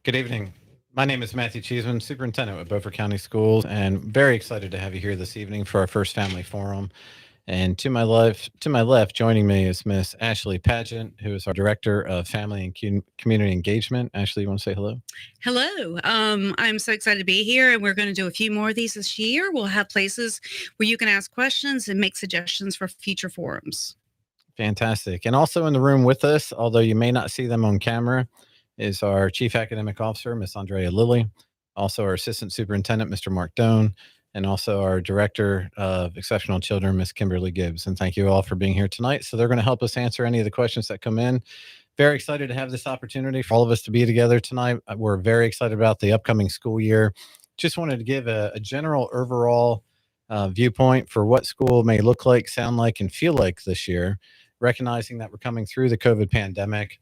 Good evening. My name is Matthew Cheeseman, Superintendent with Beaufort County Schools, and very excited to have you here this evening for our first family forum. And to my left, joining me is Miss Ashley Pageant, who is our Director of Family and Community Engagement. Ashley, you want to say hello? Hello. I'm so excited to be here, and we're going to do a few more of these this year. We'll have places where you can ask questions and make suggestions for future forums. Fantastic. And also in the room with us, although you may not see them on camera, is our Chief Academic Officer, Miss Andrea Lilly, also our Assistant Superintendent, Mr. Mark Doan, and also our Director of Exceptional Children, Miss Kimberly Gibbs. And thank you all for being here tonight. So they're going to help us answer any of the questions that come in. Very excited to have this opportunity for all of us to be together tonight. We're very excited about the upcoming school year. Just wanted to give a general overall viewpoint for what school may look like, sound like, and feel like this year, recognizing that we're coming through the COVID pandemic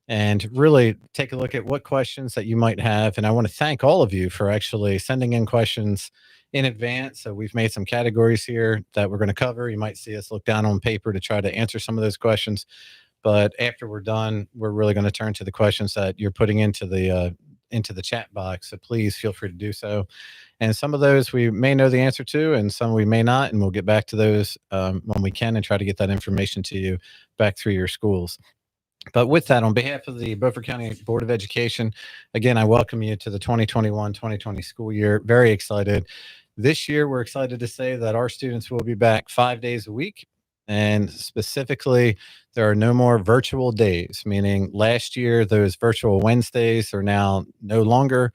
and really take a look at what questions that you might have. And I want to thank all of you for actually sending in questions in advance. So we've made some categories here that we're going to cover. You might see us look down on paper to try to answer some of those questions. But after we're done, we're really going to turn to the questions that you're putting into the chat box. So please feel free to do so. And some of those we may know the answer to, and some we may not. And we'll get back to those when we can and try to get that information to you back through your schools. But with that, on behalf of the Beaufort County Board of Education, again, I welcome you to the 2021-2020 school year. Very excited. This year, we're excited to say that our students will be back 5 days a week. And specifically, there are no more virtual days, meaning last year, those virtual Wednesdays are now no longer.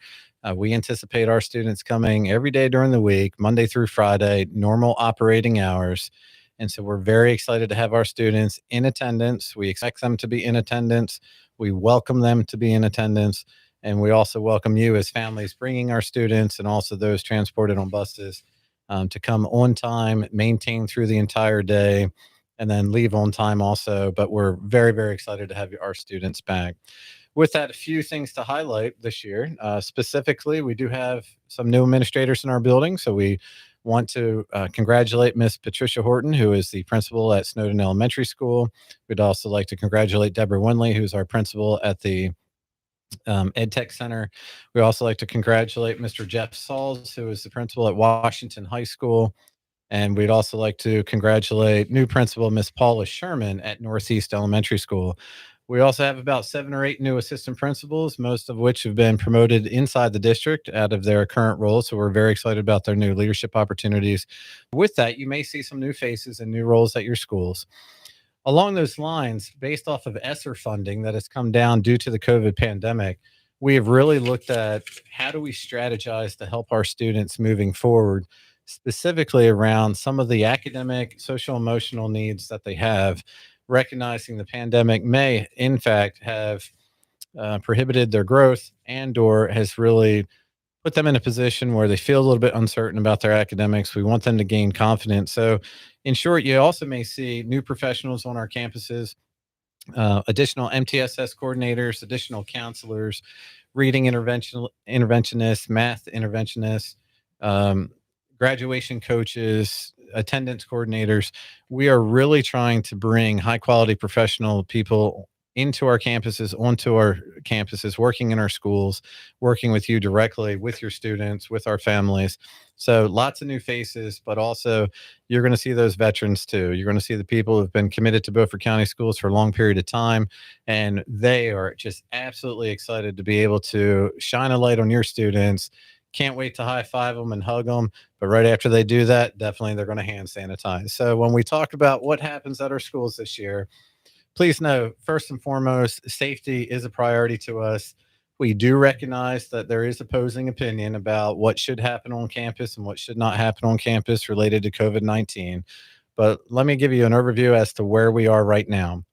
We anticipate our students coming every day during the week, Monday through Friday, normal operating hours. And so we're very excited to have our students in attendance. We expect them to be in attendance. We welcome them to be in attendance. And we also welcome you as families bringing our students and also those transported on buses to come on time, maintain through the entire day, and then leave on time also. But we're very, very excited to have our students back. With that, a few things to highlight this year. Specifically, we do have some new administrators in our building. So we want to congratulate Miss Patricia Horton, who is the principal at Snowden Elementary School. We'd also like to congratulate Deborah Winley, who's our principal at the Ed Tech Center. We also like to congratulate Mr. Jeff Sauls, who is the principal at Washington High School. And we'd also like to congratulate new principal, Miss Paula Sherman at Northeast Elementary School. We also have about 7 or 8 new assistant principals, most of which have been promoted inside the district out of their current roles. So we're very excited about their new leadership opportunities. With that, you may see some new faces and new roles at your schools. Along those lines, based off of ESSER funding that has come down due to the COVID pandemic, we have really looked at how do we strategize to help our students moving forward, specifically around some of the academic, social, emotional needs that they have, recognizing the pandemic may, in fact, have prohibited their growth and or has really put them in a position where they feel a little bit uncertain about their academics. We want them to gain confidence. So, in short, you also may see new professionals on our campuses, additional MTSS coordinators, additional counselors, reading interventionists, math interventionists, um, graduation coaches, attendance coordinators. We are really trying to bring high quality professional people into our campuses, onto our campuses, working in our schools, working with you directly, with your students, with our families. So lots of new faces, but also you're going to see those veterans too. You're going to see the people who've been committed to Beaufort County schools for a long period of time, and they are just absolutely excited to be able to shine a light on your students. Can't wait to high five them and hug them. But right after they do that, definitely they're going to hand sanitize. So when we talk about what happens at our schools this year, please know, first and foremost, safety is a priority to us. We do recognize that there is opposing opinion about what should happen on campus and what should not happen on campus related to COVID-19. But let me give you an overview as to where we are right now.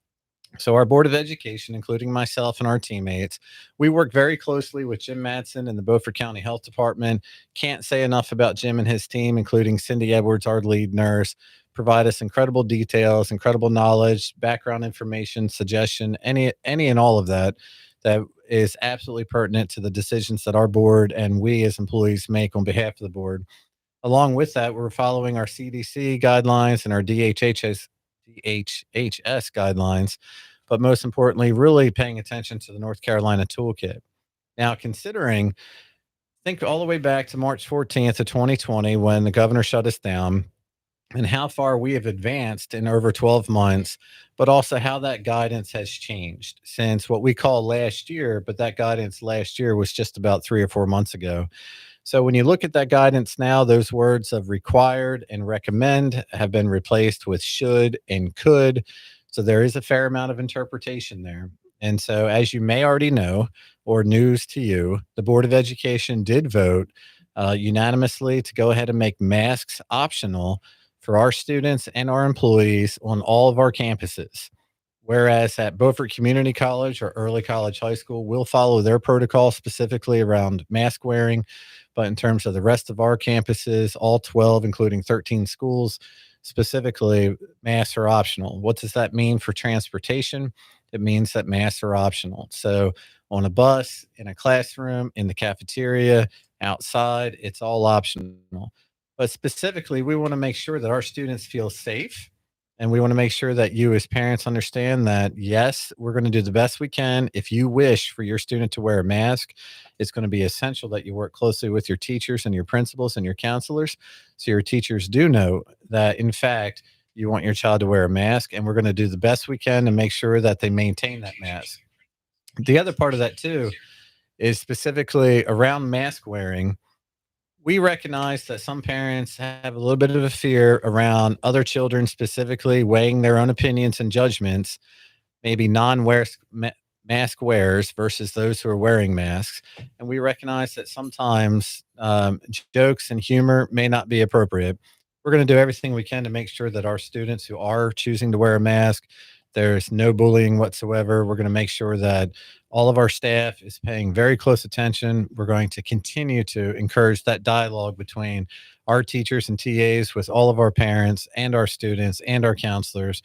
So our Board of Education, including myself and our teammates, we work very closely with Jim Madsen and the Beaufort County Health Department. Can't say enough about Jim and his team, including Cindy Edwards, our lead nurse. Provide us incredible details, incredible knowledge, background information, suggestion, any and all of that that is absolutely pertinent to the decisions that our board and we as employees make on behalf of the board. Along with that, we're following our CDC guidelines and our DHHS guidelines, but most importantly, really paying attention to the North Carolina toolkit. Now, considering, think all the way back to March 14th of 2020 when the governor shut us down, and how far we have advanced in over 12 months, but also how that guidance has changed since what we call last year. But that guidance last year was just about 3 or 4 months ago. So when you look at that guidance now, those words of required and recommend have been replaced with should and could. So there is a fair amount of interpretation there. And so, as you may already know, or news to you, the Board of Education did vote unanimously to go ahead and make masks optional for our students and our employees on all of our campuses. Whereas at Beaufort Community College or Early College High School, we'll follow their protocol specifically around mask wearing. But in terms of the rest of our campuses, all 12, including 13 schools, specifically, masks are optional. What does that mean for transportation? It means that masks are optional. So on a bus, in a classroom, in the cafeteria, outside, it's all optional. But specifically, we want to make sure that our students feel safe, and we want to make sure that you, as parents, understand that yes, we're going to do the best we can. If you wish for your student to wear a mask, it's going to be essential that you work closely with your teachers and your principals and your counselors. So your teachers do know that, in fact, you want your child to wear a mask, and we're going to do the best we can to make sure that they maintain that mask. The other part of that, too, is specifically around mask wearing. We recognize that some parents have a little bit of a fear around other children specifically weighing their own opinions and judgments, maybe mask wearers versus those who are wearing masks. And we recognize that sometimes jokes and humor may not be appropriate. We're going to do everything we can to make sure that our students who are choosing to wear a mask, there's no bullying whatsoever. We're going to make sure that all of our staff is paying very close attention. We're going to continue to encourage that dialogue between our teachers and TAs with all of our parents and our students and our counselors.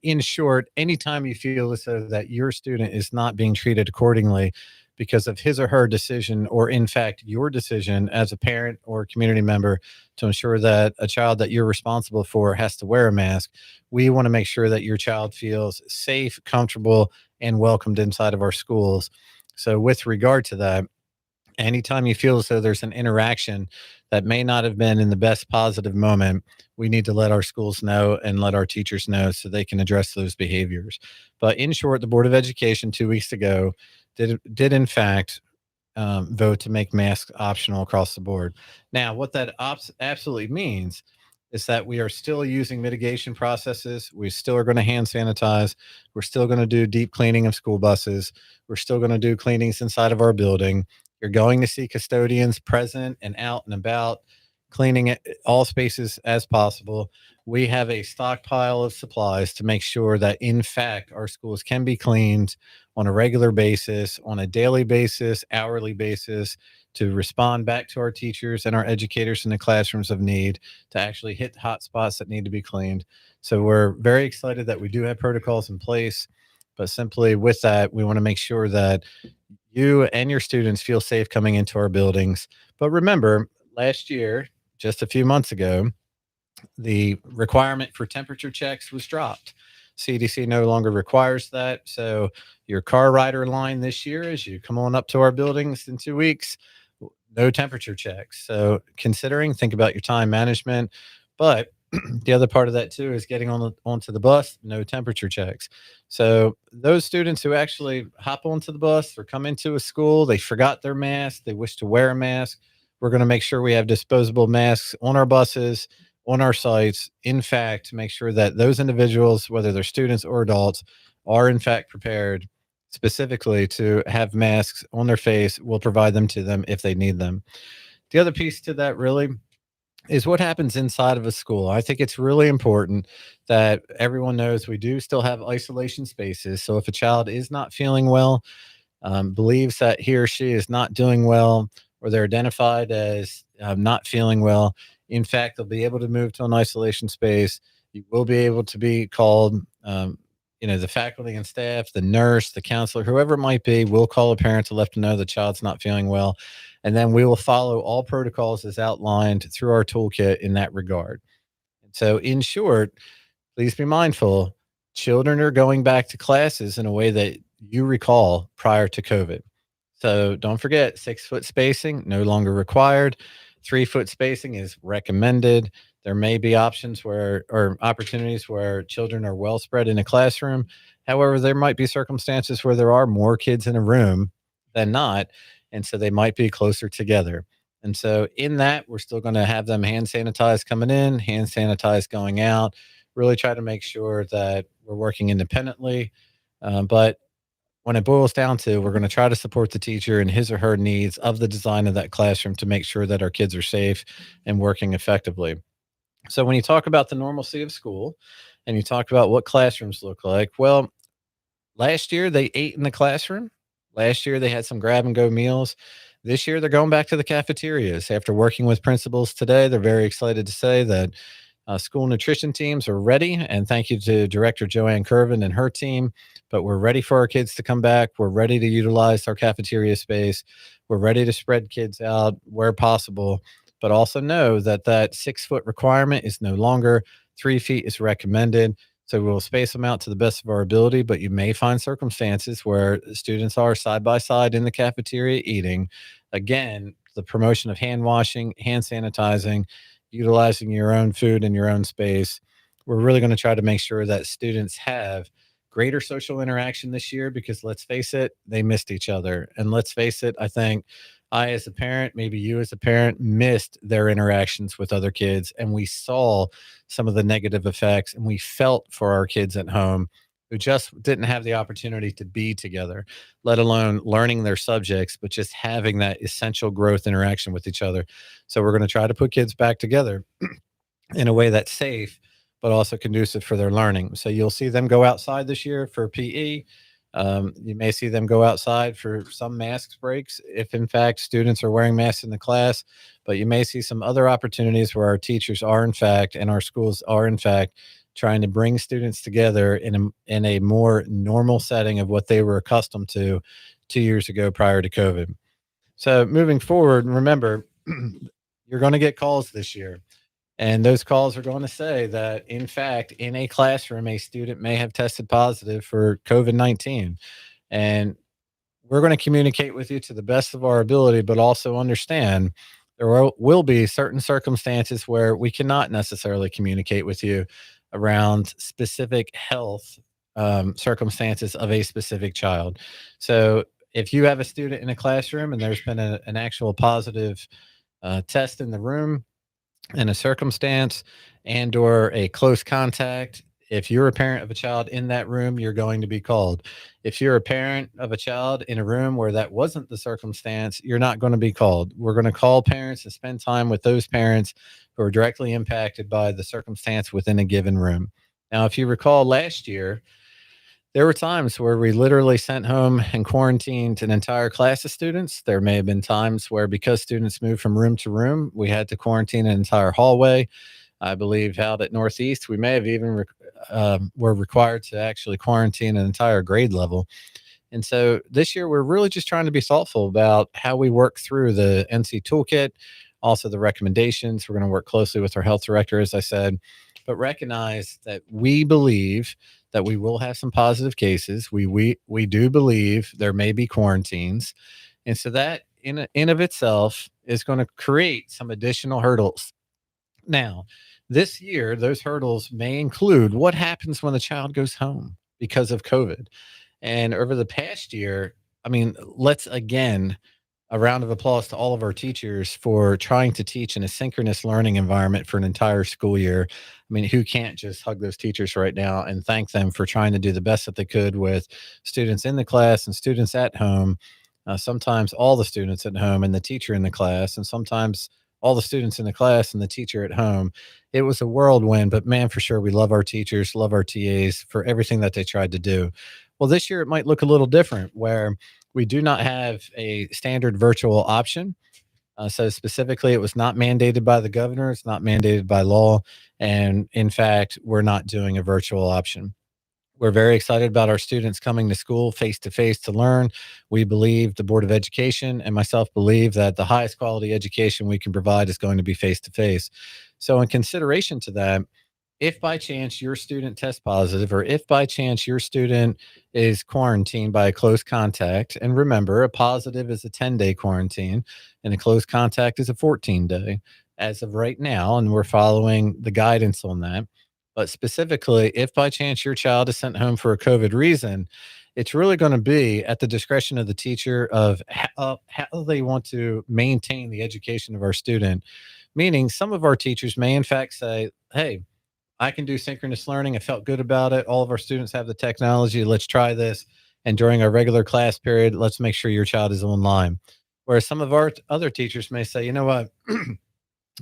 In short, anytime you feel as though that your student is not being treated accordingly because of his or her decision, or in fact, your decision as a parent or community member to ensure that a child that you're responsible for has to wear a mask, we want to make sure that your child feels safe, comfortable, and welcomed inside of our schools. So, with regard to that, anytime you feel as though there's an interaction that may not have been in the best positive moment, we need to let our schools know and let our teachers know so they can address those behaviors. But in short, the Board of Education 2 weeks ago did in fact vote to make masks optional across the board. Now, what that absolutely means is that we are still using mitigation processes. We still are going to hand sanitize. We're still going to do deep cleaning of school buses. We're still going to do cleanings inside of our building. You're going to see custodians present and out and about, cleaning all spaces as possible. We have a stockpile of supplies to make sure that, in fact, our schools can be cleaned on a regular basis, on a daily basis, hourly basis, to respond back to our teachers and our educators in the classrooms of need, to actually hit hot spots that need to be cleaned. So we're very excited that we do have protocols in place. But simply with that, we want to make sure that you and your students feel safe coming into our buildings. But remember, last year, just a few months ago, the requirement for temperature checks was dropped. CDC no longer requires that. So your car rider line this year, as you come on up to our buildings in 2 weeks, no temperature checks. So considering, think about your time management. But the other part of that too is getting onto the bus, no temperature checks. So those students who actually hop onto the bus or come into a school, they forgot their mask, they wish to wear a mask. We're going to make sure we have disposable masks on our buses, on our sites, in fact, to make sure that those individuals, whether they're students or adults, are in fact prepared specifically to have masks on their face. We'll provide them to them if they need them. The other piece to that really is what happens inside of a school. I think it's really important that everyone knows we do still have isolation spaces. So if a child is not feeling well, believes that he or she is not doing well, or they're identified as not feeling well, in fact, they'll be able to move to an isolation space. You will be able to be called. The faculty and staff, the nurse, the counselor, whoever it might be, will call a parent to let them know the child's not feeling well. And then we will follow all protocols as outlined through our toolkit in that regard. So, in short, please be mindful, children are going back to classes in a way that you recall prior to COVID. So don't forget 6 foot spacing, no longer required. 3 foot spacing is recommended. There may be options where, or opportunities where children are well spread in a classroom. However, there might be circumstances where there are more kids in a room than not. And so they might be closer together. And so, in that, we're still going to have them hand sanitize coming in, hand sanitize going out, really try to make sure that we're working independently. But when it boils down to, we're going to try to support the teacher and his or her needs of the design of that classroom to make sure that our kids are safe and working effectively. So, when you talk about the normalcy of school and you talk about what classrooms look like, well, last year they ate in the classroom. Last year they had some grab and go meals. This year they're going back to the cafeterias. After working with principals today, they're very excited to say that school nutrition teams are ready. And thank you to Director Joanne Curvin and her team. But we're ready for our kids to come back. We're ready to utilize our cafeteria space. We're ready to spread kids out where possible. But also know that that 6 foot requirement is no longer. 3 feet is recommended. So we'll space them out to the best of our ability, but you may find circumstances where students are side by side in the cafeteria eating. Again, the promotion of hand washing, hand sanitizing, utilizing your own food in your own space. We're really going to try to make sure that students have greater social interaction this year because let's face it, they missed each other. And let's face it, I think I, as a parent, maybe you as a parent, missed their interactions with other kids. And we saw some of the negative effects and we felt for our kids at home who just didn't have the opportunity to be together, let alone learning their subjects, but just having that essential growth interaction with each other. So we're going to try to put kids back together in a way that's safe, but also conducive for their learning. So you'll see them go outside this year for PE. You may see them go outside for some masks breaks if, in fact, students are wearing masks in the class. But you may see some other opportunities where our teachers are, in fact, and our schools are, in fact, trying to bring students together in a more normal setting of what they were accustomed to 2 years ago prior to COVID. So moving forward, remember, you're going to get calls this year. And those calls are going to say that, in fact, in a classroom, a student may have tested positive for COVID-19. And we're going to communicate with you to the best of our ability, but also understand there will be certain circumstances where we cannot necessarily communicate with you around specific health circumstances of a specific child. So if you have a student in a classroom and there's been an actual positive test in the room, in a circumstance and or a close contact, if you're a parent of a child in that room, you're going to be called. If you're a parent of a child in a room where that wasn't the circumstance, you're not going to be called. We're going to call parents and spend time with those parents who are directly impacted by the circumstance within a given room. Now, if you recall last year, there were times where we literally sent home and quarantined an entire class of students. There may have been times where, because students moved from room to room, we had to quarantine an entire hallway. I believe out at Northeast, we may have even were required to actually quarantine an entire grade level. And so this year, we're really just trying to be thoughtful about how we work through the NC toolkit, also the recommendations. We're going to work closely with our health director, as I said, but recognize that we believe that we will have some positive cases. We do believe there may be quarantines, and so that in of itself is going to create some additional hurdles. Now, this year, those hurdles may include what happens when the child goes home because of COVID. And over the past year, I mean, let's again a round of applause to all of our teachers for trying to teach in a synchronous learning environment for an entire school year. I mean, who can't just hug those teachers right now and thank them for trying to do the best that they could with students in the class and students at home, sometimes all the students at home and the teacher in the class, and sometimes all the students in the class and the teacher at home. It was a whirlwind, but man, for sure, we love our teachers, love our TAs for everything that they tried to do. Well, this year it might look a little different where we do not have a standard virtual option. So specifically, it was not mandated by the governor. It's not mandated by law. And in fact, we're not doing a virtual option. We're very excited about our students coming to school face to face to learn. We believe, the Board of Education and myself believe, that the highest quality education we can provide is going to be face to face. So in consideration to that, If by chance your student tests positive, or if by chance your student is quarantined by a close contact, and remember, a positive is a 10-day quarantine and a close contact is a 14-day as of right now, and we're following the guidance on that. But specifically, if by chance your child is sent home for a COVID reason, it's really going to be at the discretion of the teacher of how they want to maintain the education of our student. Meaning, some of our teachers may, in fact, say, hey, I can do synchronous learning. I felt good about it. All of our students have the technology. Let's try this. And during our regular class period, let's make sure your child is online. Whereas some of our other teachers may say, you know what,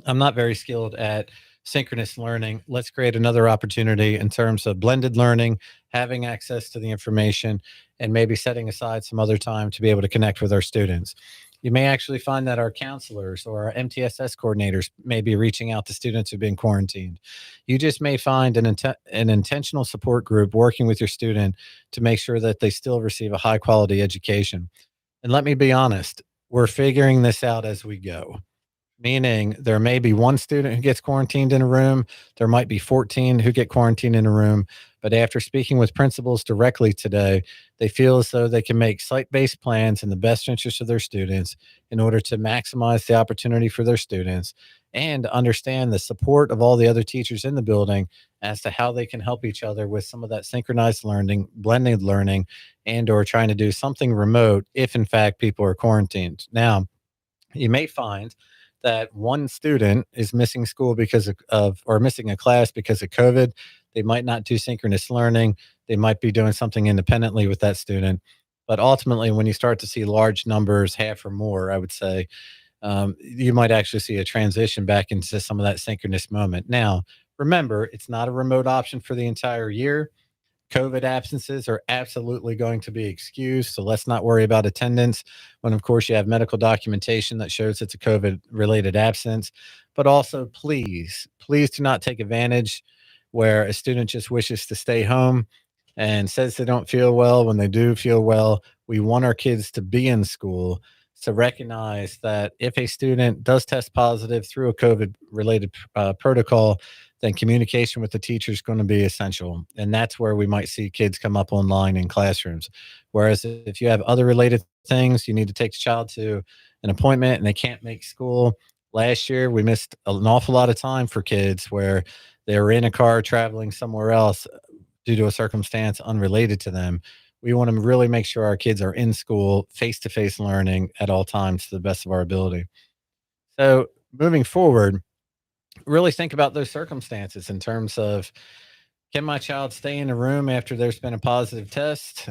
I'm not very skilled at synchronous learning. Let's create another opportunity in terms of blended learning, having access to the information, and maybe setting aside some other time to be able to connect with our students. You may actually find that our counselors or our MTSS coordinators may be reaching out to students who've been quarantined. You just may find an intentional support group working with your student to make sure that they still receive a high quality education. And let me be honest, we're figuring this out as we go. Meaning there may be one student who gets quarantined in a room, there might be 14 who get quarantined in a room, but after speaking with principals directly today, they feel as though they can make site-based plans in the best interest of their students in order to maximize the opportunity for their students and understand the support of all the other teachers in the building as to how they can help each other with some of that synchronized learning, blended learning, and or trying to do something remote if in fact people are quarantined. Now, you may find that one student is missing school because of or missing a class because of COVID. They might not do synchronous learning. They might be doing something independently with that student. But ultimately, when you start to see large numbers, half or more, I would say, you might actually see a transition back into some of that synchronous moment. Now, remember, it's not a remote option for the entire year. COVID absences are absolutely going to be excused. So let's not worry about attendance when, of course, you have medical documentation that shows it's a COVID related absence. But also, please, please do not take advantage where a student just wishes to stay home and says they don't feel well when they do feel well. We want our kids to be in school. So recognize that if a student does test positive through a COVID related protocol, then communication with the teacher is going to be essential. And that's where we might see kids come up online in classrooms. Whereas if you have other related things, you need to take the child to an appointment and they can't make school. Last year, we missed an awful lot of time for kids where they were in a car traveling somewhere else due to a circumstance unrelated to them. We want to really make sure our kids are in school, face to face learning at all times to the best of our ability. So, moving forward, really think about those circumstances in terms of, can my child stay in a room after there's been a positive test?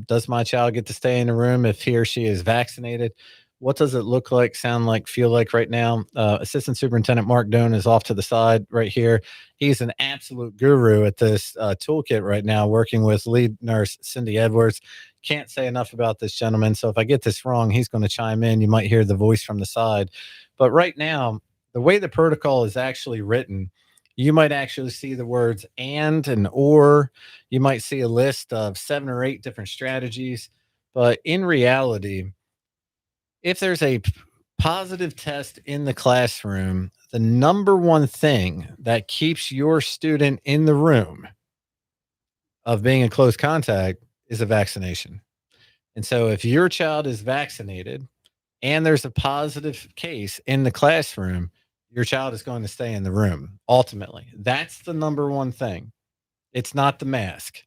Does my child get to stay in a room if he or she is vaccinated? What does it look like, sound like, feel like right now? Assistant Superintendent Mark Doan is off to the side right here. He's an absolute guru at this toolkit right now, working with lead nurse Cindy Edwards. Can't say enough about this gentleman. So if I get this wrong, he's going to chime in. You might hear the voice from the side. But right now, the way the protocol is actually written, you might actually see the words and or. You might see a list of 7 or 8 different strategies. But in reality, if there's a positive test in the classroom, the number one thing that keeps your student in the room of being in close contact is a vaccination. And so if your child is vaccinated and there's a positive case in the classroom, your child is going to stay in the room. Ultimately, that's the number one thing. It's not the mask.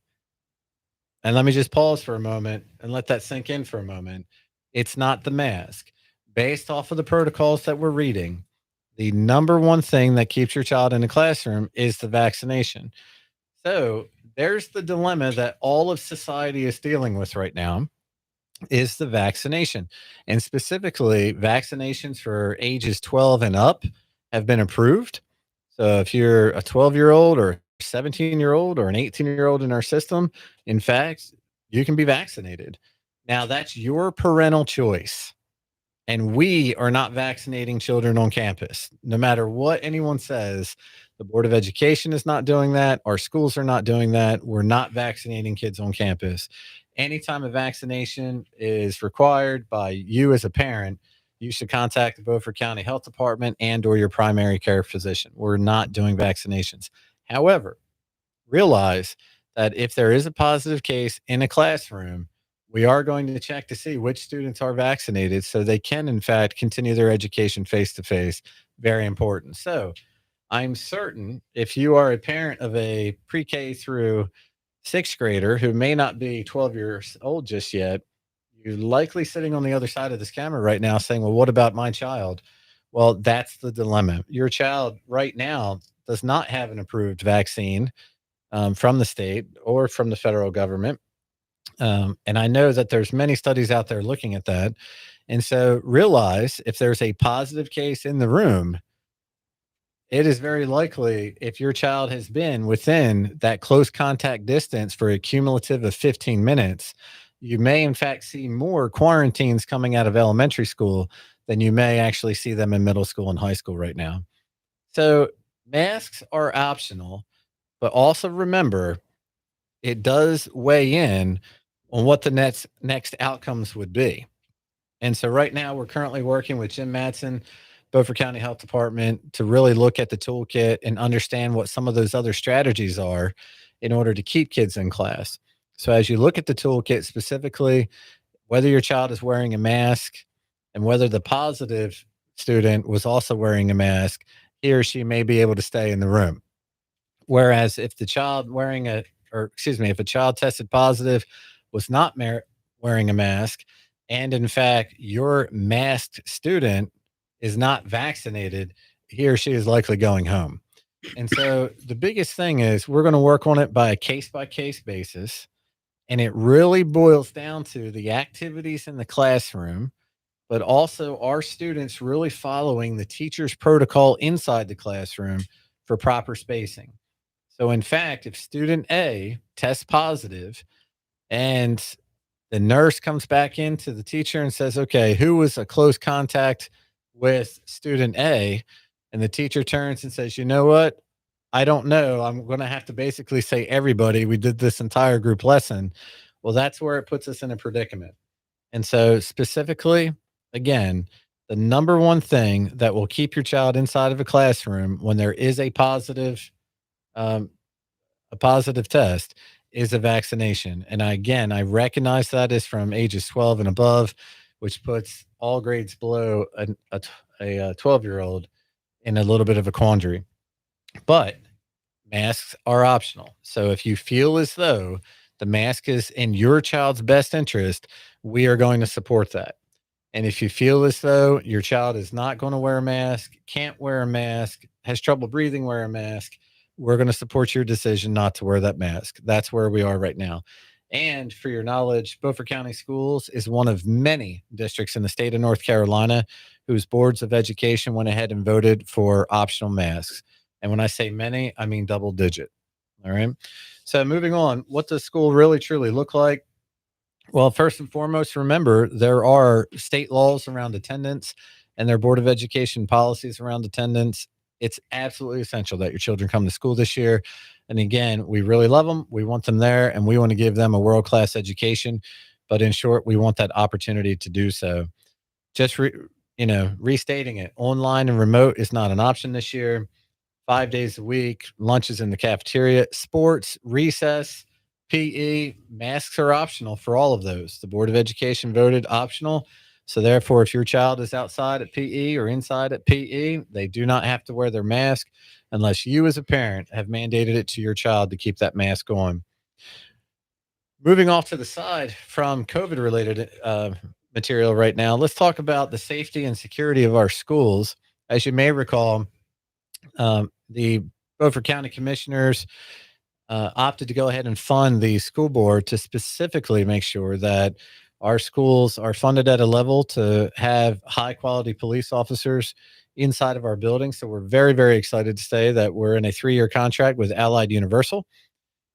And let me just pause for a moment and let that sink in for a moment. It's not the mask. Based off of the protocols that we're reading, the number one thing that keeps your child in the classroom is the vaccination. So there's the dilemma that all of society is dealing with right now, is the vaccination. And specifically, vaccinations for ages 12 and up have been approved. So if you're a 12-year-old or 17-year-old or an 18-year-old in our system, in fact, you can be vaccinated. Now, that's your parental choice. And we are not vaccinating children on campus. No matter what anyone says, the Board of Education is not doing that. Our schools are not doing that. We're not vaccinating kids on campus. Anytime a vaccination is required by you as a parent, you should contact the Beaufort County Health Department and or your primary care physician. We're not doing vaccinations. However, realize that if there is a positive case in a classroom, we are going to check to see which students are vaccinated so they can, in fact, continue their education face to face. Very important. So, I'm certain if you are a parent of a pre K through sixth grader who may not be 12 years old just yet, you're likely sitting on the other side of this camera right now saying, well, what about my child? Well, that's the dilemma. Your child right now does not have an approved vaccine from the state or from the federal government. And I know that there's many studies out there looking at that. And so realize if there's a positive case in the room, it is very likely if your child has been within that close contact distance for a cumulative of 15 minutes, you may in fact see more quarantines coming out of elementary school than you may actually see them in middle school and high school right now. So masks are optional, but also remember it does weigh in on what the next outcomes would be. And so right now we're currently working with Jim Matson, Beaufort County Health Department, to really look at the toolkit and understand what some of those other strategies are in order to keep kids in class. So as you look at the toolkit specifically, whether your child is wearing a mask and whether the positive student was also wearing a mask, he or she may be able to stay in the room. Whereas if the child wearing a, or excuse me, if a child tested positive was not wearing a mask, and in fact your masked student is not vaccinated, he or she is likely going home. And so the biggest thing is we're going to work on it by case basis. And it really boils down to the activities in the classroom, but also our students really following the teacher's protocol inside the classroom for proper spacing. So, in fact, if student A tests positive and the nurse comes back into the teacher and says, okay, who was a close contact with student A? And the teacher turns and says, you know what? I don't know. I'm going to have to basically say everybody. We did this entire group lesson. Well, that's where it puts us in a predicament. And so, specifically, again, the number one thing that will keep your child inside of a classroom when there is um, a positive test is a vaccination. And again, I recognize that is from ages 12 and above, which puts all grades below a 12-year-old in a little bit of a quandary. But masks are optional. So if you feel as though the mask is in your child's best interest, we are going to support that. And if you feel as though your child is not going to wear a mask, can't wear a mask, has trouble breathing, wear a mask, we're going to support your decision not to wear that mask. That's where we are right now. And for your knowledge, Beaufort County Schools is one of many districts in the state of North Carolina whose boards of education went ahead and voted for optional masks. And when I say many, I mean double digit. All right. So moving on, what does school really truly look like? Well, first and foremost, remember there are state laws around attendance and their Board of Education policies around attendance. It's absolutely essential that your children come to school this year. And again, we really love them. We want them there and we want to give them a world class education. But in short, we want that opportunity to do so. Just, restating it, online and remote is not an option this year. 5 days a week, lunches in the cafeteria, sports, recess, PE, masks are optional for all of those. The Board of Education voted optional. So, therefore, if your child is outside at PE or inside at PE, they do not have to wear their mask unless you, as a parent, have mandated it to your child to keep that mask on. Moving off to the side from COVID related material right now, let's talk about the safety and security of our schools. As you may recall, the Beaufort County Commissioners opted to go ahead and fund the school board to specifically make sure that our schools are funded at a level to have high quality police officers inside of our buildings. So we're very, very excited to say that we're in a 3-year contract with Allied Universal,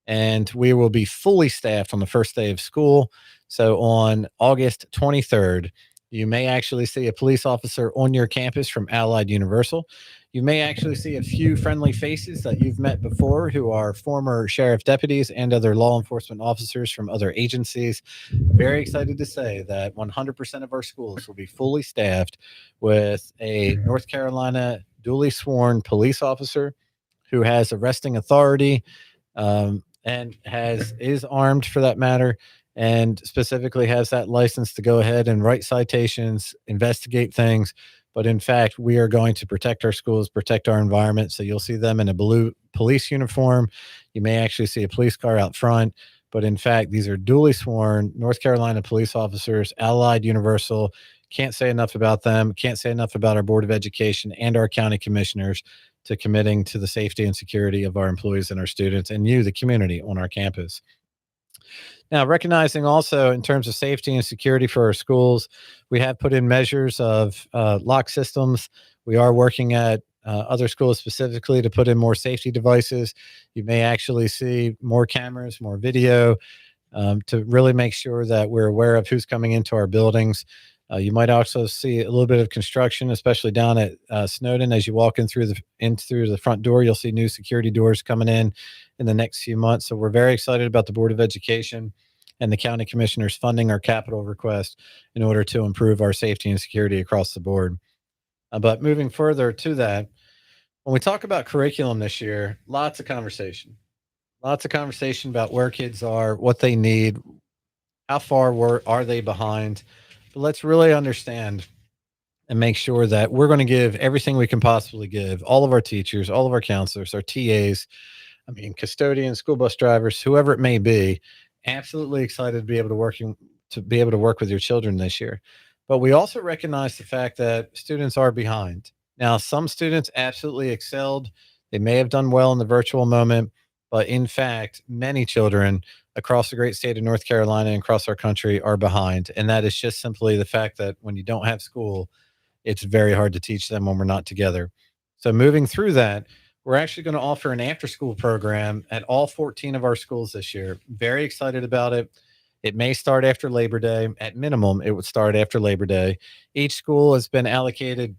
and we will be fully staffed on the first day of school. So on August 23rd, you may actually see a police officer on your campus from Allied Universal. You may actually see a few friendly faces that you've met before who are former sheriff deputies and other law enforcement officers from other agencies. Very excited to say that 100% of our schools will be fully staffed with a North Carolina duly sworn police officer who has arresting authority, and is armed for that matter, and specifically has that license to go ahead and write citations, investigate things. But in fact, we are going to protect our schools, protect our environment. So you'll see them in a blue police uniform. You may actually see a police car out front. But in fact, these are duly sworn North Carolina police officers, Allied Universal. Can't say enough about them. Can't say enough about our Board of Education and our county commissioners to committing to the safety and security of our employees and our students and you, the community on our campus. Now, recognizing also in terms of safety and security for our schools, we have put in measures of lock systems. We are working at other schools specifically to put in more safety devices. You may actually see more cameras, more video, to really make sure that we're aware of who's coming into our buildings. You might also see a little bit of construction, especially down at Snowden. As you walk in through the front door, you'll see new security doors coming in the next few months. So we're very excited about the Board of Education and the county commissioners funding our capital request in order to improve our safety and security across the board. But moving further to that, when we talk about curriculum this year, lots of conversation about where kids are, what they need, how far are they behind. But let's really understand and make sure that we're going to give everything we can possibly give, all of our teachers, all of our counselors, our TAs, I mean, custodians, school bus drivers, whoever it may be, absolutely excited to be able to work with your children this year. But we also recognize the fact that students are behind. Now, some students absolutely excelled. They may have done well in the virtual moment, but in fact, many children across the great state of North Carolina and across our country are behind. And that is just simply the fact that when you don't have school, it's very hard to teach them when we're not together. So moving through that, we're actually going to offer an after school program at all 14 of our schools this year. Very excited about it. It may start after Labor Day. At minimum, it would start after Labor Day. Each school has been allocated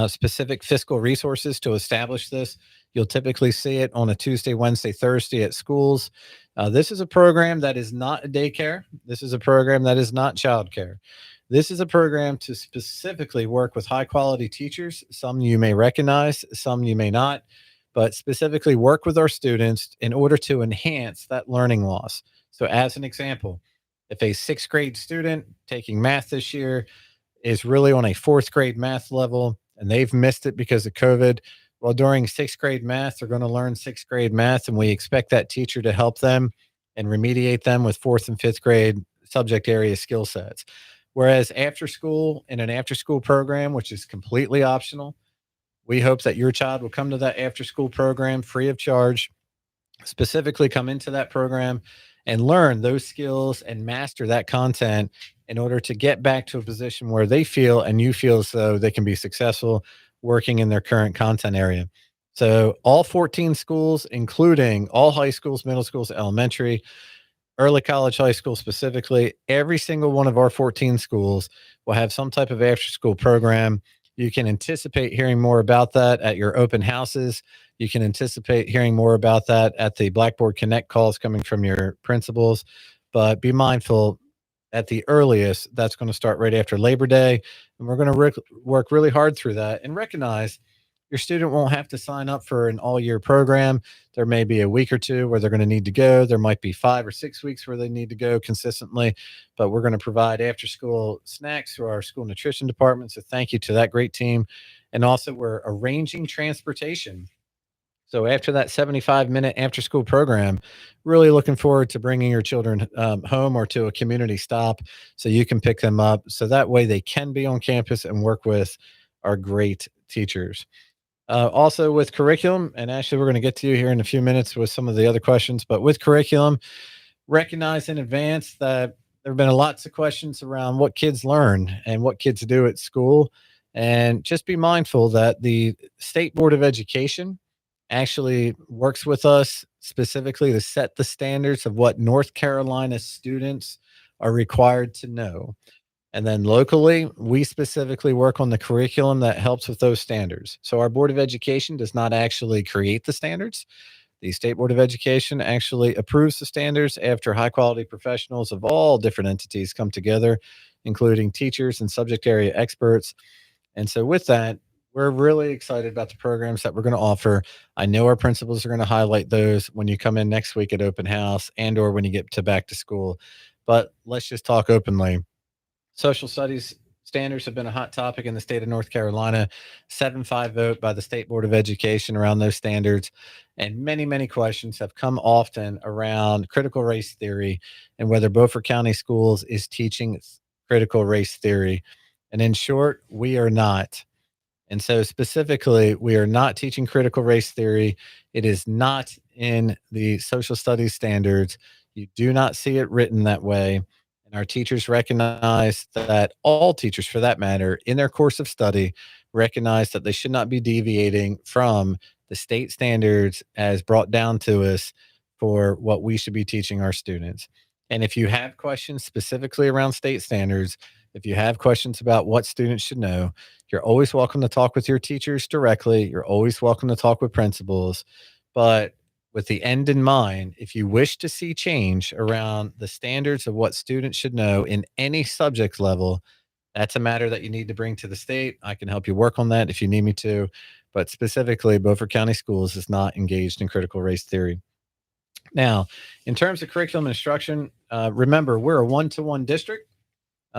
specific fiscal resources to establish this. You'll typically see it on a Tuesday, Wednesday, Thursday at schools. This is a program that is not a daycare. This is a program that is not childcare. This is a program to specifically work with high quality teachers. Some you may recognize, some you may not, but specifically work with our students in order to enhance that learning loss. So, as an example, if a sixth grade student taking math this year is really on a fourth grade math level and they've missed it because of COVID, well, during sixth grade math, they're going to learn sixth grade math, and we expect that teacher to help them and remediate them with fourth and fifth grade subject area skill sets. Whereas after school, in an after school program, which is completely optional, we hope that your child will come to that after school program free of charge, specifically come into that program and learn those skills and master that content in order to get back to a position where they feel and you feel as though they can be successful working in their current content area. So all 14 schools, including all high schools, middle schools, elementary, early college, high school specifically, every single one of our 14 schools will have some type of after school program. You can anticipate hearing more about that at your open houses. You can anticipate hearing more about that at the Blackboard Connect calls coming from your principals. But be mindful, at the earliest, that's going to start right after Labor Day. And we're going to work really hard through that and recognize your student won't have to sign up for an all year program. There may be a week or two where they're going to need to go. There might be 5 or 6 weeks where they need to go consistently, but we're going to provide after school snacks through our school nutrition department. So thank you to that great team. And also we're arranging transportation. So after that 75-minute after school program, really looking forward to bringing your children home or to a community stop so you can pick them up. So that way they can be on campus and work with our great teachers. Also with curriculum, and actually we're going to get to you here in a few minutes with some of the other questions, but with curriculum, recognize in advance that there have been lots of questions around what kids learn and what kids do at school. And just be mindful that the State Board of Education actually works with us specifically to set the standards of what North Carolina students are required to know. And then locally, we specifically work on the curriculum that helps with those standards. So our Board of Education does not actually create the standards. The State Board of Education actually approves the standards after high quality professionals of all different entities come together, including teachers and subject area experts. And so with that, we're really excited about the programs that we're going to offer. I know our principals are going to highlight those when you come in next week at open house and or when you get to back to school. But let's just talk openly. Social studies standards have been a hot topic in the state of North Carolina. 7-5 vote by the State Board of Education around those standards. And many, many questions have come often around critical race theory and whether Beaufort County Schools is teaching critical race theory. And in short, we are not. And so, specifically, we are not teaching critical race theory. It is not in the social studies standards. You do not see it written that way. And our teachers recognize that, all teachers for that matter, in their course of study, recognize that they should not be deviating from the state standards as brought down to us for what we should be teaching our students. And if you have questions specifically around state standards, if you have questions about what students should know, you're always welcome to talk with your teachers directly. You're always welcome to talk with principals. But with the end in mind, if you wish to see change around the standards of what students should know in any subject level, that's a matter that you need to bring to the state. I can help you work on that if you need me to. But specifically, Beaufort County Schools is not engaged in critical race theory. Now, in terms of curriculum instruction, remember, we're a one-to-one district.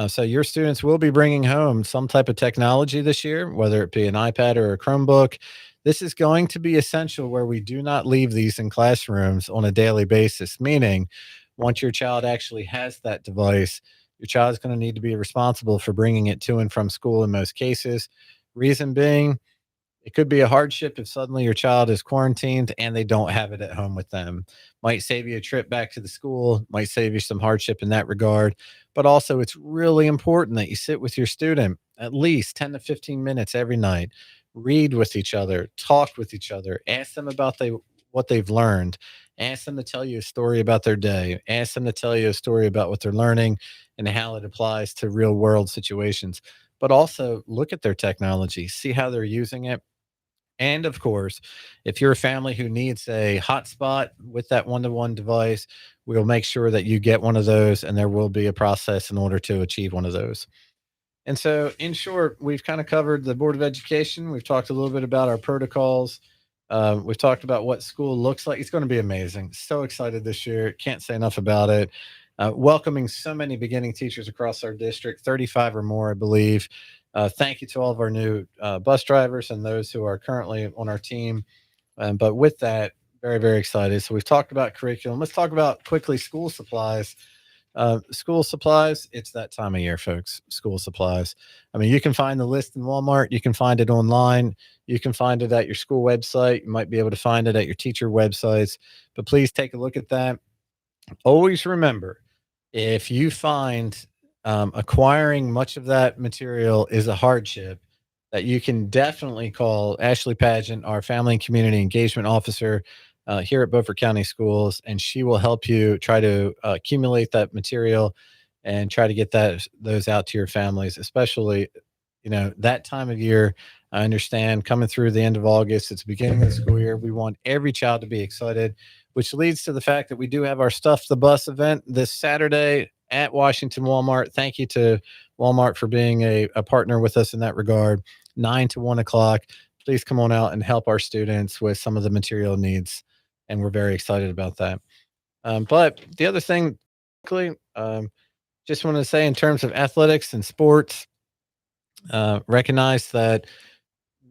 So your students will be bringing home some type of technology this year, whether it be an iPad or a Chromebook. This is going to be essential where we do not leave these in classrooms on a daily basis, meaning once your child actually has that device, your child is going to need to be responsible for bringing it to and from school in most cases. Reason being, it could be a hardship if suddenly your child is quarantined and they don't have it at home with them. Might save you a trip back to the school, might save you some hardship in that regard. But also, it's really important that you sit with your student at least 10 to 15 minutes every night, read with each other, talk with each other, ask them about what they've learned, ask them to tell you a story about their day, ask them to tell you a story about what they're learning and how it applies to real world situations. But also look at their technology, see how they're using it, and of course, if you're a family who needs a hotspot with that one to one device, we'll make sure that you get one of those, and there will be a process in order to achieve one of those. And so, in short, we've kind of covered the Board of Education. We've talked a little bit about our protocols. We've talked about what school looks like. It's going to be amazing. So excited this year. Can't say enough about it. Welcoming so many beginning teachers across our district, 35 or more, I believe. Thank you to all of our new bus drivers and those who are currently on our team. But with that, very, very excited. So we've talked about curriculum. Let's talk about quickly school supplies. School supplies, it's that time of year, folks. School supplies. I mean, you can find the list in Walmart. You can find it online. You can find it at your school website. You might be able to find it at your teacher websites. But please take a look at that. Always remember, if you find acquiring much of that material is a hardship, that you can definitely call Ashley Pageant, our family and community engagement officer here at Beaufort County Schools, and she will help you try to accumulate that material and try to get those out to your families, especially that time of year. I understand coming through the end of August, it's the beginning of the school year. We want every child to be excited, which leads to the fact that we do have our Stuff the Bus event this Saturday at Washington Walmart. Thank you to Walmart for being a partner with us in that regard. 9 to 1 o'clock. Please come on out and help our students with some of the material needs. And we're very excited about that. But the other thing, quickly, just want to say in terms of athletics and sports, recognize that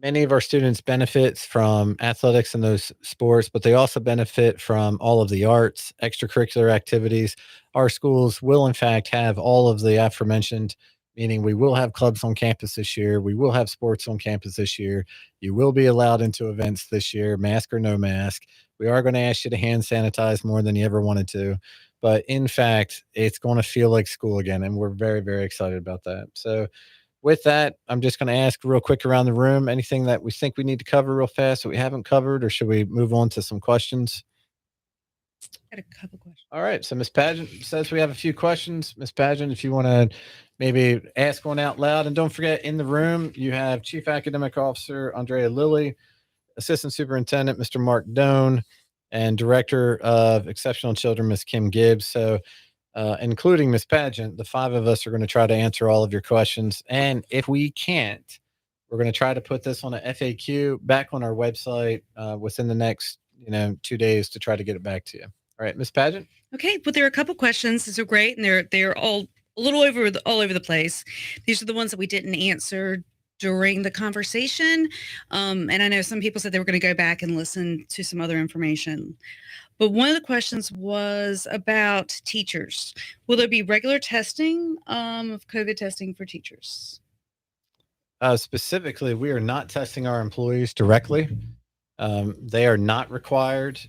many of our students benefits from athletics and those sports, but they also benefit from all of the arts, extracurricular activities. Our schools will, in fact, have all of the aforementioned, meaning we will have clubs on campus this year. We will have sports on campus this year. You will be allowed into events this year, mask or no mask. We are going to ask you to hand sanitize more than you ever wanted to. But in fact, it's going to feel like school again. And we're very, very excited about that. So, with that, I'm just going to ask real quick around the room anything that we think we need to cover real fast that we haven't covered, or should we move on to some questions? Got a couple questions. All right. So Miss Pageant says we have a few questions. Miss Pageant, if you want to maybe ask one out loud, and don't forget, in the room you have Chief Academic Officer Andrea Lilly, Assistant Superintendent Mr. Mark Doan, and Director of Exceptional Children Miss Kim Gibbs. So including Miss Pageant, the five of us are going to try to answer all of your questions. And if we can't, We're going to try to put this on a FAQ back on our website within the next 2 days to try to get it back to you. All right, Miss Pageant. Okay, but there are a couple questions. These are great, and they're all a little all over the place. These are the ones that we didn't answer during the conversation, and I know some people said they were going to go back and listen to some other information. But one of the questions was about teachers. Will there be regular testing of COVID testing for teachers? Specifically, we are not testing our employees directly. They are not required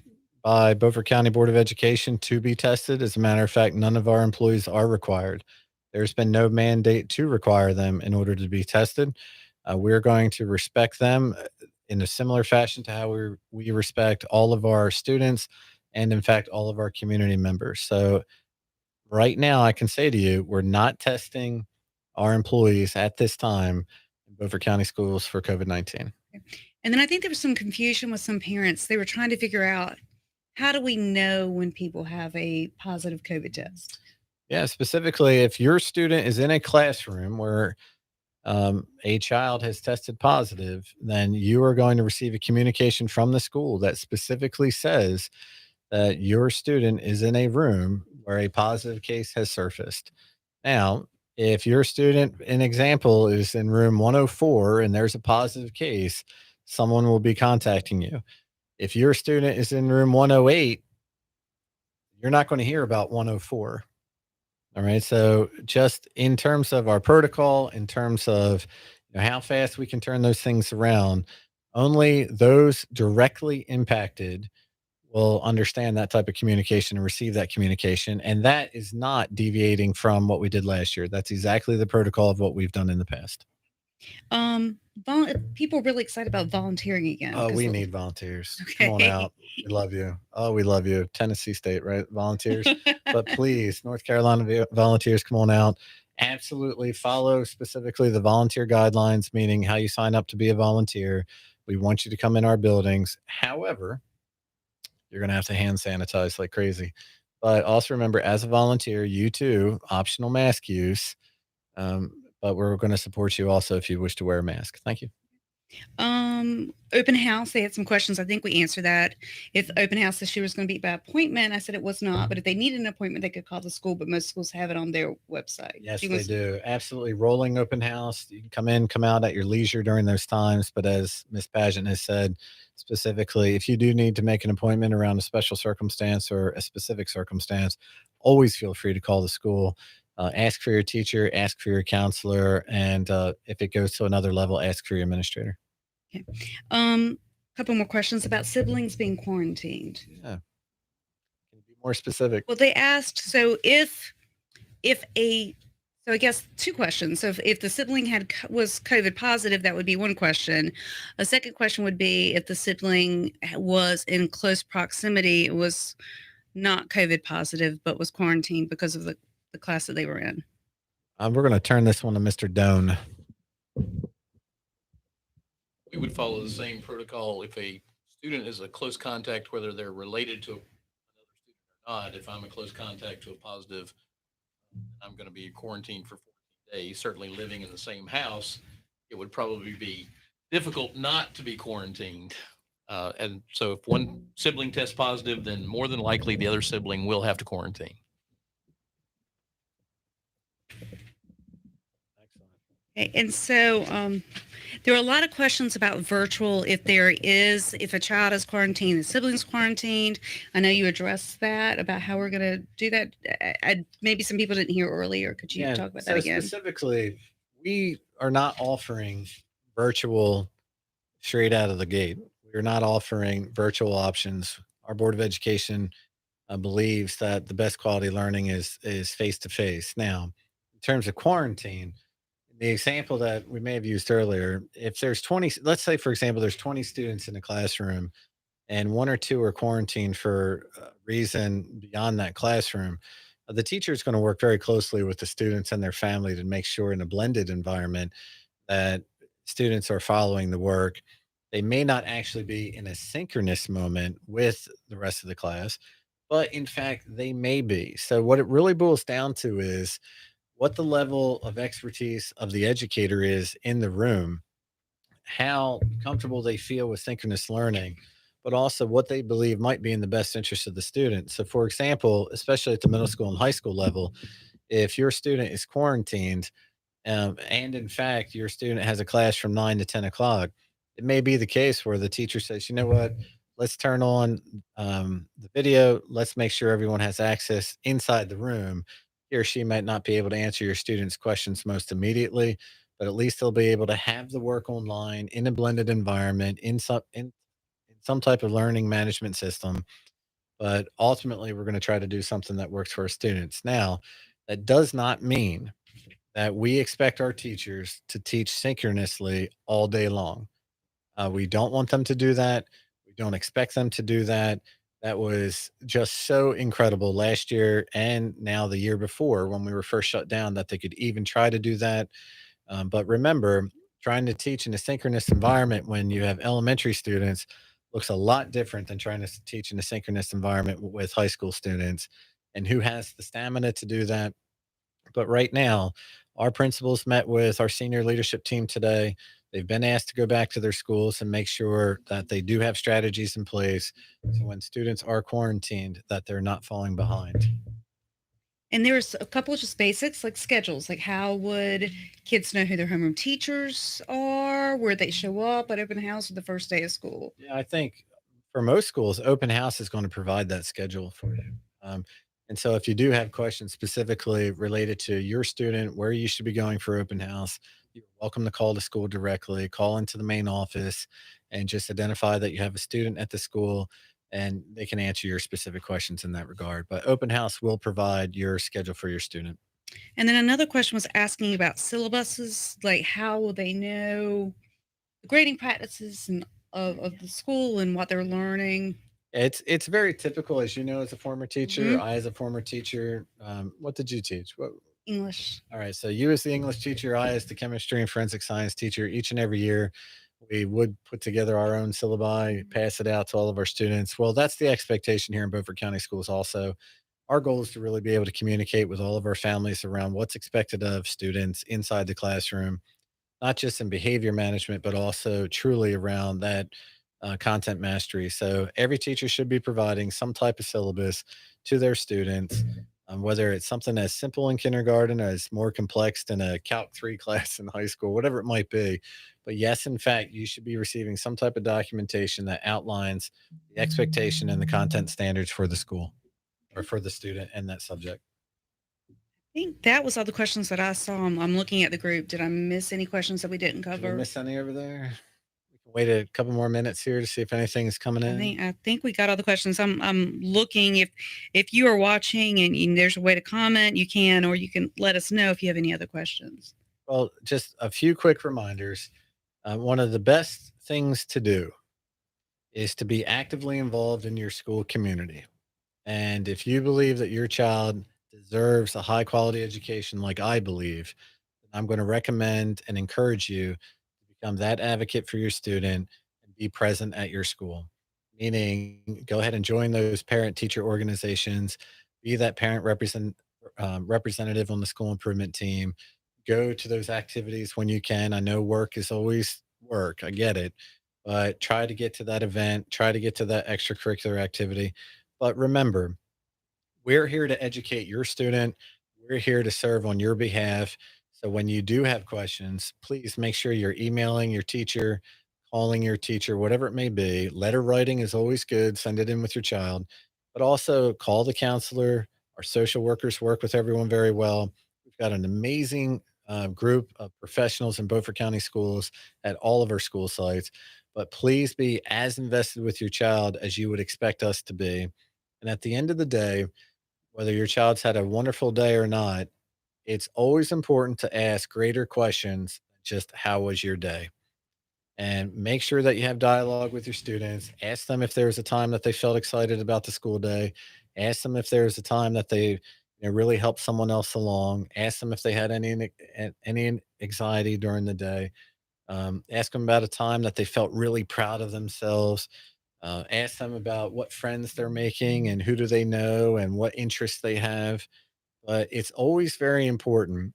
by Beaufort County Board of Education to be tested. As a matter of fact, none of our employees are required. There's been no mandate to require them in order to be tested. We're going to respect them in a similar fashion to how we respect all of our students and, in fact, all of our community members. So, right now, I can say to you, we're not testing our employees at this time in Beaufort County Schools for COVID-19. And then I think there was some confusion with some parents. They were trying to figure out, how do we know when people have a positive COVID test? Yeah, specifically, if your student is in a classroom where a child has tested positive, then you are going to receive a communication from the school that specifically says that your student is in a room where a positive case has surfaced. Now, if your student, an example, is in room 104 and there's a positive case, someone will be contacting you. If your student is in room 108, you're not going to hear about 104. All right. So, just in terms of our protocol, in terms of how fast we can turn those things around, only those directly impacted will understand that type of communication and receive that communication. And that is not deviating from what we did last year. That's exactly the protocol of what we've done in the past. People are really excited about volunteering again. Oh, we need volunteers. Come on out. We love you. Oh, we love you. Tennessee State, right? Volunteers. But please, North Carolina volunteers, come on out. Absolutely follow specifically the volunteer guidelines, meaning how you sign up to be a volunteer. We want you to come in our buildings. However, you're going to have to hand sanitize like crazy. But also remember, as a volunteer, you too, optional mask use. But we're going to support you also if you wish to wear a mask. Thank you. Open house, they had some questions. I think we answered that. If the open house this year was going to be by appointment, I said it was not. But if they needed an appointment, they could call the school. But most schools have it on their website. Yes, they do. Absolutely. Rolling open house. You can come in, come out at your leisure during those times. But as Ms. Pageant has said, specifically, if you do need to make an appointment around a special circumstance or a specific circumstance, always feel free to call the school. Ask for your teacher, ask for your counselor, and if it goes to another level, ask for your administrator. Okay. A couple more questions about siblings being quarantined. Yeah. Can you be more specific? Well, they asked, so I guess two questions. So if the sibling was COVID positive, that would be one question. A second question would be if the sibling was in close proximity, it was not COVID positive, but was quarantined because of the class that they were in. We're going to turn this one to Mr. Doan. We would follow the same protocol if a student is a close contact, whether they're related to another student or not. If I'm a close contact to a positive, I'm going to be quarantined for 14 days. Certainly living in the same house, it would probably be difficult not to be quarantined. And so if one sibling tests positive, then more than likely the other sibling will have to quarantine. Okay, and so there are a lot of questions about virtual. If a child is quarantined, the sibling's quarantined. I know you addressed that about how we're going to do that. Maybe some people didn't hear earlier. Could you talk about that again? Specifically, we are not offering virtual straight out of the gate. We're not offering virtual options. Our Board of Education believes that the best quality learning is face to face. Now, in terms of quarantine, the example that we may have used earlier, if there's 20, let's say, for example, there's 20 students in a classroom and one or two are quarantined for a reason beyond that classroom, the teacher is going to work very closely with the students and their family to make sure in a blended environment that students are following the work. They may not actually be in a synchronous moment with the rest of the class, but in fact, they may be. So, what it really boils down to is what the level of expertise of the educator is in the room how comfortable they feel with synchronous learning, but also what they believe might be in the best interest of the student. So, for example, especially at the middle school and high school level, if your student is quarantined, and in fact, your student has a class from 9 to 10 o'clock, it may be the case where the teacher says, you know what, let's turn on the video. Let's make sure everyone has access inside the room. He or she might not be able to answer your student's questions most immediately, but at least they'll be able to have the work online in a blended environment in some type of learning management system. But ultimately, we're going to try to do something that works for our students. Now, that does not mean that we expect our teachers to teach synchronously all day long. We don't want them to do that. We don't expect them to do that. That was just so incredible last year and now the year before when we were first shut down that they could even try to do that. But remember, trying to teach in a synchronous environment when you have elementary students looks a lot different than trying to teach in a synchronous environment with high school students. And who has the stamina to do that? But right now, our principals met with our senior leadership team today. They've been asked to go back to their schools and make sure that they do have strategies in place so when students are quarantined that they're not falling behind. And there's a couple of just basics like schedules, like how would kids know who their homeroom teachers are, where they show up at open house or the first day of school? Yeah, I think for most schools, open house is going to provide that schedule for you. And so if you do have questions specifically related to your student, where you should be going for open house, you're welcome to call the school directly, call into the main office, and just identify that you have a student at the school and they can answer your specific questions in that regard. But open house will provide your schedule for your student. And then another question was asking about syllabuses, like how will they know the grading practices and of the school and what they're learning? It's very typical, as you know, as a former teacher. Hmm. I, as a former teacher, what did you teach? What English. All right. So you as the English teacher, I as the chemistry and forensic science teacher, each and every year we would put together our own syllabi, pass it out to all of our students. Well, that's the expectation here in Beaufort County Schools also. Our goal is to really be able to communicate with all of our families around what's expected of students inside the classroom, not just in behavior management, but also truly around that content mastery. So every teacher should be providing some type of syllabus to their students, whether it's something as simple in kindergarten or as more complex than a Calc 3 class in high school, whatever it might be. But yes, in fact, you should be receiving some type of documentation that outlines the expectation and the content standards for the school or for the student in that subject. I think that was all the questions that I saw. I'm looking at the group. Did I miss any questions that we didn't Did we cover? miss any over there? We can wait a couple more minutes here to see if anything is coming in. I think we got all the questions. I'm looking if you are watching and there's a way to comment, you can, or you can let us know if you have any other questions. Well, just a few quick reminders. One of the best things to do is to be actively involved in your school community. And if you believe that your child deserves a high quality education, like I believe, then I'm going to recommend and encourage you to become that advocate for your student and be present at your school. Meaning, go ahead and join those parent teacher organizations, be that representative on the school improvement team. Go to those activities when you can. I know work is always work, I get it, but try to get to that event, try to get to that extracurricular activity. But remember, we're here to educate your student. We're here to serve on your behalf. So when you do have questions, please make sure you're emailing your teacher, calling your teacher, whatever it may be. Letter writing is always good. Send it in with your child, but also call the counselor. Our social workers work with everyone very well. We've got an amazing group of professionals in Beaufort County Schools at all of our school sites. But please be as invested with your child as you would expect us to be. And at the end of the day, whether your child's had a wonderful day or not, it's always important to ask greater questions than just how was your day? And make sure that you have dialogue with your students. Ask them if there was a time that they felt excited about the school day. Ask them if there was a time that they really helped someone else along. Ask them if they had any anxiety during the day. Ask them about a time that they felt really proud of themselves. Ask them about what friends they're making and who do they know and what interests they have. But it's always very important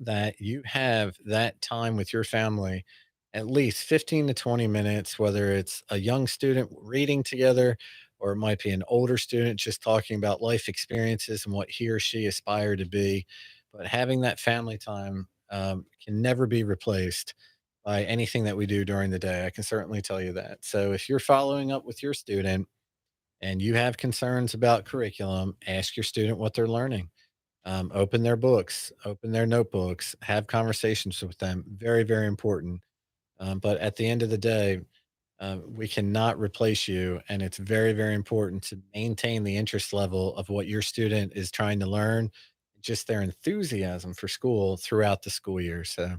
that you have that time with your family at least 15 to 20 minutes, whether it's a young student reading together or it might be an older student just talking about life experiences and what he or she aspired to be. But having that family time can never be replaced by anything that we do during the day. I can certainly tell you that. So if you're following up with your student and you have concerns about curriculum, ask your student what they're learning. Open their books, open their notebooks, have conversations with them. Very, very important. But at the end of the day, we cannot replace you. And it's very, very important to maintain the interest level of what your student is trying to learn, just their enthusiasm for school throughout the school year. So,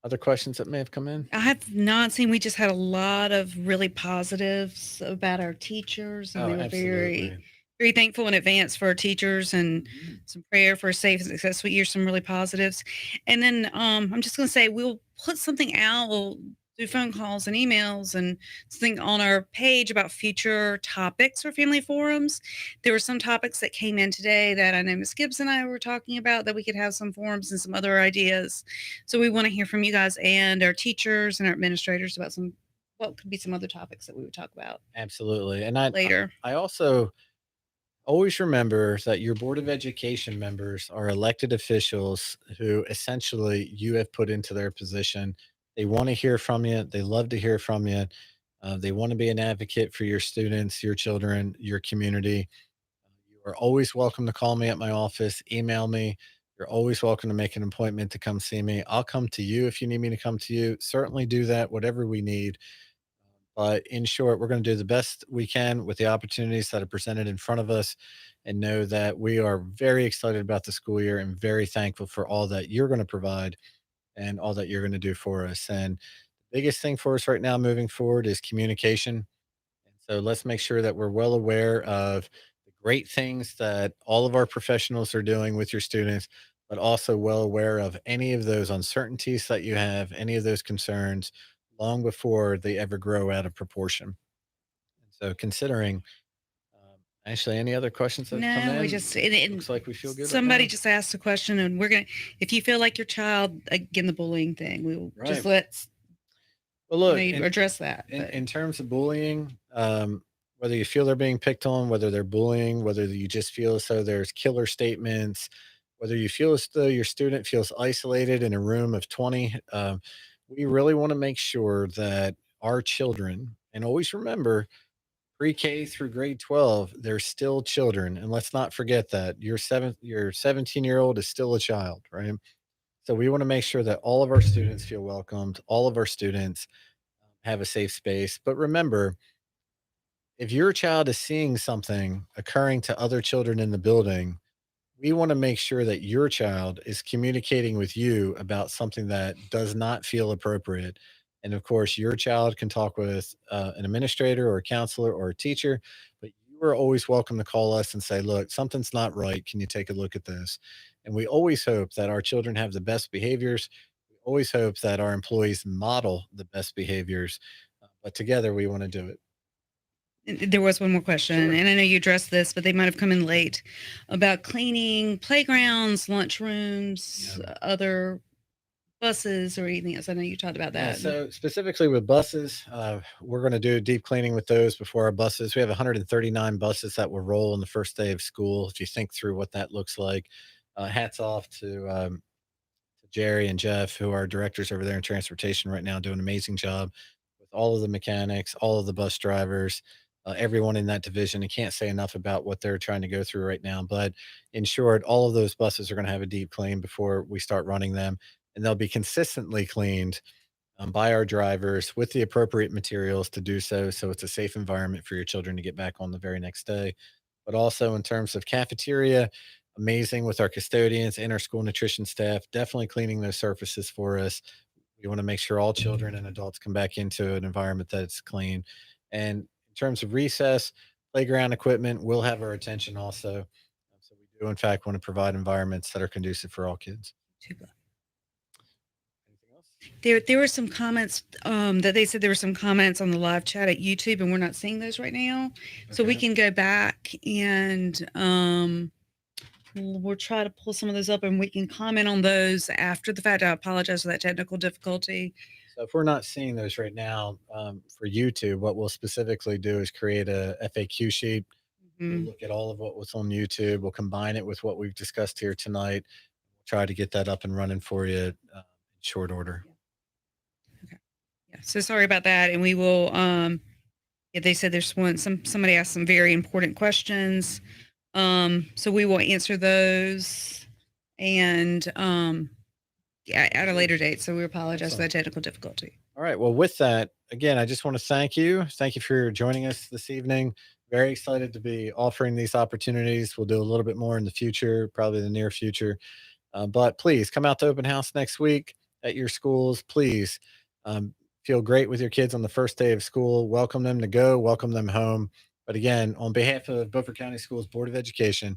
other questions that may have come in? I have not seen, we just had a lot of really positives about our teachers, and Oh, they were very, absolutely. very thankful in advance for our teachers, and some prayer for a safe and successful year, some really positives. And then I'm just going to say we'll put something out, we'll do phone calls and emails and something on our page about future topics for family forums. There were some topics that came in today that I know Miss Gibbs and I were talking about, that we could have some forums and some other ideas. So we want to hear from you guys and our teachers and our administrators about some, what could be some other topics that we would talk about Absolutely. And I later. I also always remember that your Board of Education members are elected officials who essentially you have put into their position. They want to hear from you. They love to hear from you. They want to be an advocate for your students, your children, your community. You are always welcome to call me at my office, email me. You're always welcome to make an appointment to come see me. I'll come to you if you need me to come to you. Certainly do that, whatever we need. But in short, we're going to do the best we can with the opportunities that are presented in front of us and know that we are very excited about the school year and very thankful for all that you're going to provide and all that you're going to do for us. And the biggest thing for us right now moving forward is communication. And so let's make sure that we're well aware of the great things that all of our professionals are doing with your students, but also well aware of any of those uncertainties that you have, any of those concerns long before they ever grow out of proportion. And so considering actually any other questions that have come No, we in, just, and looks like we feel good right somebody now. just asked a question, and we're going to, if you feel like your child, again, the bullying thing, we'll just Right. let's, Well, you know, look, you address that. But in terms of bullying, whether you feel they're being picked on, whether they're bullying, whether you just feel as though there's killer statements, whether you feel as though your student feels isolated in a room of 20, we really want to make sure that our children, and always remember, pre-K through grade 12, they're still children. And let's not forget that your 17-year-old is still a child, right? So we want to make sure that all of our students feel welcomed, all of our students have a safe space. But remember, if your child is seeing something occurring to other children in the building, we want to make sure that your child is communicating with you about something that does not feel appropriate. And of course, your child can talk with an administrator or a counselor or a teacher, but you are always welcome to call us and say, look, something's not right. Can you take a look at this? And we always hope that our children have the best behaviors. We always hope that our employees model the best behaviors. But together, we want to do it. there was one more question, Sure. and I know you addressed this, but they might have come in late, about cleaning playgrounds, lunchrooms, Yeah. other buses, or anything else. I know you talked about Yeah, that. so specifically with buses, we're going to do deep cleaning with those before our buses. We have 139 buses that will roll on the first day of school. If you think through what that looks like, hats off to Jerry and Jeff, who are directors over there in transportation right now, doing an amazing job with all of the mechanics, all of the bus drivers, everyone in that division. I can't say enough about what they're trying to go through right now. But in short, all of those buses are going to have a deep clean before we start running them, and they'll be consistently cleaned by our drivers with the appropriate materials to do so. So it's a safe environment for your children to get back on the very next day. But also in terms of cafeteria, amazing with our custodians and our school nutrition staff, definitely cleaning those surfaces for us. We want to make sure all children and adults come back into an environment that's clean. And in terms of recess, playground equipment will have our attention also. So we do, in fact, want to provide environments that are conducive for all kids. Anything else? There were some comments, that they said there were some comments on the live chat at YouTube, and we're not seeing those right now. So we Okay. can go back and we'll try to pull some of those up, and we can comment on those after the fact. I apologize for that technical difficulty. So if we're not seeing those right now for YouTube, what we'll specifically do is create a FAQ sheet. We'll Mhm. look at all of what was on YouTube. We'll combine it with what we've discussed here tonight. We'll try to get that up and running for you in short order. Okay. Yeah. So sorry about that. And we will yeah, they said there's somebody asked some very important questions. So we will answer those and yeah, at a later date. So we apologize for Excellent. that technical difficulty. All right. Well, with that, again, I just want to thank you. Thank you for joining us this evening. Very excited to be offering these opportunities. We'll do a little bit more in the future, probably the near future. But please come out to open house next week at your schools. Please feel great with your kids on the first day of school. Welcome them to go, welcome them home. But again, on behalf of Beaufort County Schools Board of Education,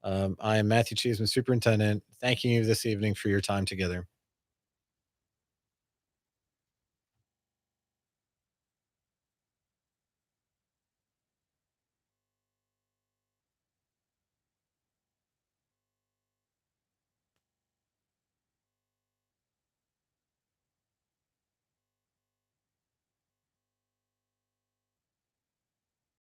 I am Matthew Cheeseman, Superintendent, thanking you this evening for your time together.